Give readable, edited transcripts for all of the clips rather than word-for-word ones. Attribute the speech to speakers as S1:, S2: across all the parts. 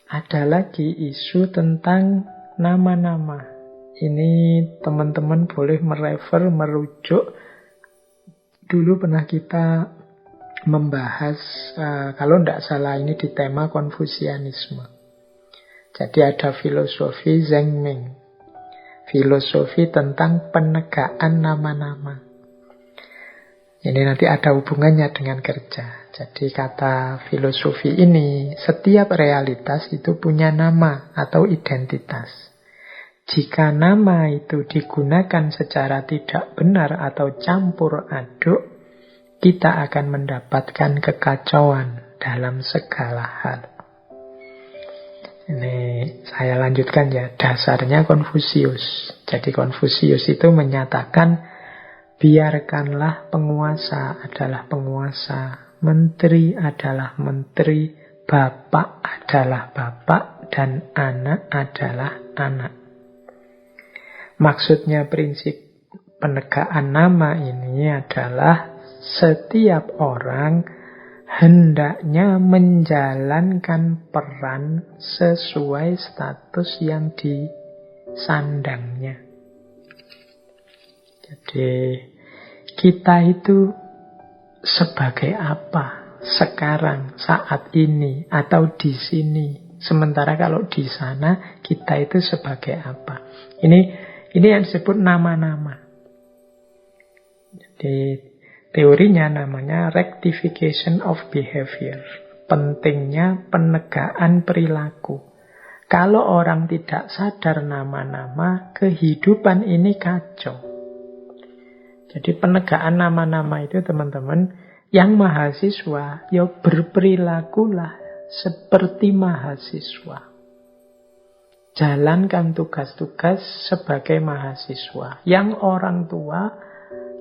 S1: ada lagi isu tentang nama-nama. Ini teman-teman boleh merujuk. Dulu pernah kita membahas, kalau tidak salah ini di tema Konfusianisme. Jadi ada filosofi Zhengming, filosofi tentang penegaan nama-nama. Ini nanti ada hubungannya dengan kerja. Jadi kata filosofi ini, setiap realitas itu punya nama atau identitas. Jika nama itu digunakan secara tidak benar atau campur aduk, kita akan mendapatkan kekacauan dalam segala hal. Ini saya lanjutkan ya, dasarnya Konfusius. Jadi Konfusius itu menyatakan, biarkanlah penguasa adalah penguasa, menteri adalah menteri, bapak adalah bapak, dan anak adalah anak. Maksudnya prinsip penegaan nama ini adalah setiap orang hendaknya menjalankan peran sesuai status yang disandangnya. Jadi kita itu sebagai apa sekarang, saat ini, atau di sini. Sementara kalau di sana, kita itu sebagai apa. Ini yang disebut nama-nama. Jadi teorinya namanya rectification of behavior. Pentingnya penegaan perilaku. Kalau orang tidak sadar nama-nama, kehidupan ini kacau. Jadi penegaan nama-nama itu teman-teman, yang mahasiswa, ya berperilakulah seperti mahasiswa. Jalankan tugas-tugas sebagai mahasiswa. Yang orang tua,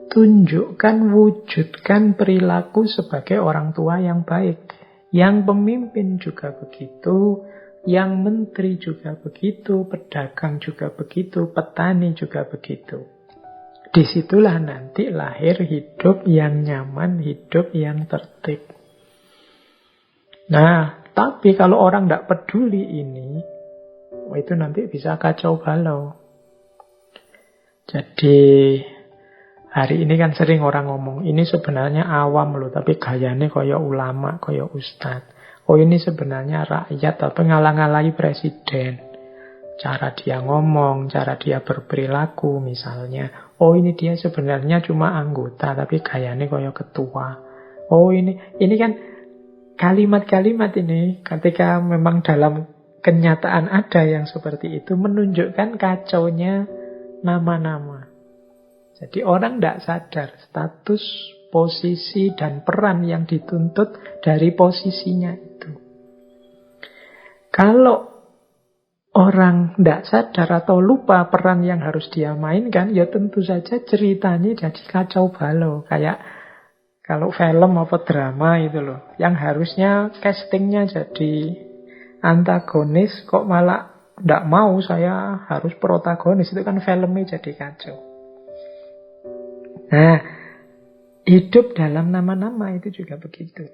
S1: tunjukkan, wujudkan perilaku sebagai orang tua yang baik. Yang pemimpin juga begitu, yang menteri juga begitu, pedagang juga begitu, petani juga begitu. Disitulah nanti lahir hidup yang nyaman, hidup yang tertib. Nah, tapi kalau orang tidak peduli ini, itu nanti bisa kacau balau. Jadi hari ini kan sering orang ngomong, ini sebenarnya awam loh, tapi gayanya kaya ulama, kaya ustadz. Oh ini sebenarnya rakyat, tapi ngalang-alangi presiden. Cara dia ngomong, cara dia berperilaku misalnya. Oh ini dia sebenarnya cuma anggota, tapi gayanya kaya ketua. Oh ini kan kalimat-kalimat ini, ketika memang dalam kenyataan ada yang seperti itu, menunjukkan kacaunya nama-nama. Jadi orang tidak sadar status, posisi, dan peran yang dituntut dari posisinya itu. Kalau orang tidak sadar atau lupa peran yang harus dia mainkan, ya tentu saja ceritanya jadi kacau balau. Kayak kalau film apa drama itu loh, yang harusnya castingnya jadi antagonis, kok malah tidak mau, saya harus protagonis. Itu kan filmnya jadi kacau. Nah, hidup dalam nama-nama itu juga begitu.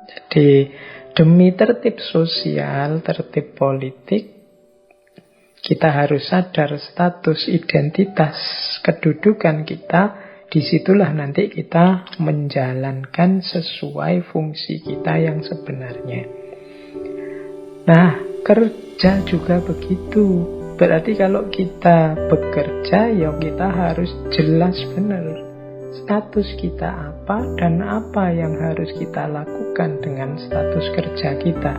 S1: Jadi demi tertib sosial, tertib politik, kita harus sadar status, identitas, kedudukan kita. Disitulah nanti kita menjalankan sesuai fungsi kita yang sebenarnya. Nah, kerja juga begitu. Berarti kalau kita bekerja, ya kita harus jelas benar status kita apa dan apa yang harus kita lakukan dengan status kerja kita.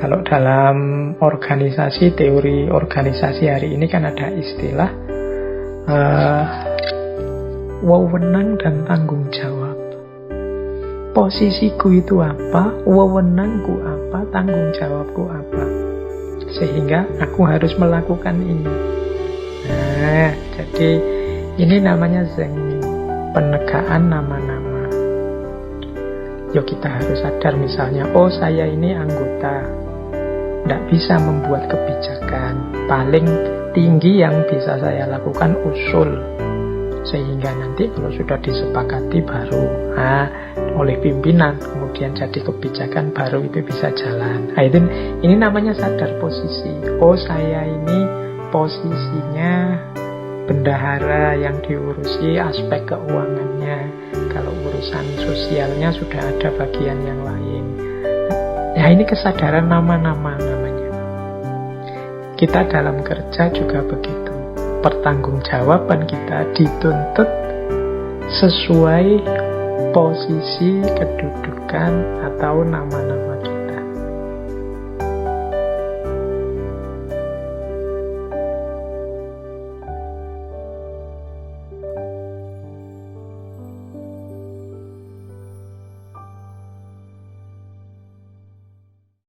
S1: Kalau dalam organisasi, teori organisasi hari ini kan ada istilah wewenang dan tanggung jawab. Posisiku itu apa, wewenangku apa, tanggung jawabku apa. Sehingga aku harus melakukan ini. Nah, jadi ini namanya Zhengming, penegaan nama-nama. Yo kita harus sadar misalnya, oh saya ini anggota, tidak bisa membuat kebijakan. Paling tinggi yang bisa saya lakukan usul. Sehingga nanti kalau sudah disepakati baru oleh pimpinan, kemudian jadi kebijakan, baru itu bisa jalan. Ini namanya sadar posisi. Oh, saya ini posisinya bendahara yang diurusi aspek keuangannya. Kalau urusan sosialnya sudah ada bagian yang lain. Ya, ini kesadaran nama-nama namanya. Kita dalam kerja juga begitu. Pertanggungjawaban kita dituntut sesuai posisi, kedudukan, atau nama-nama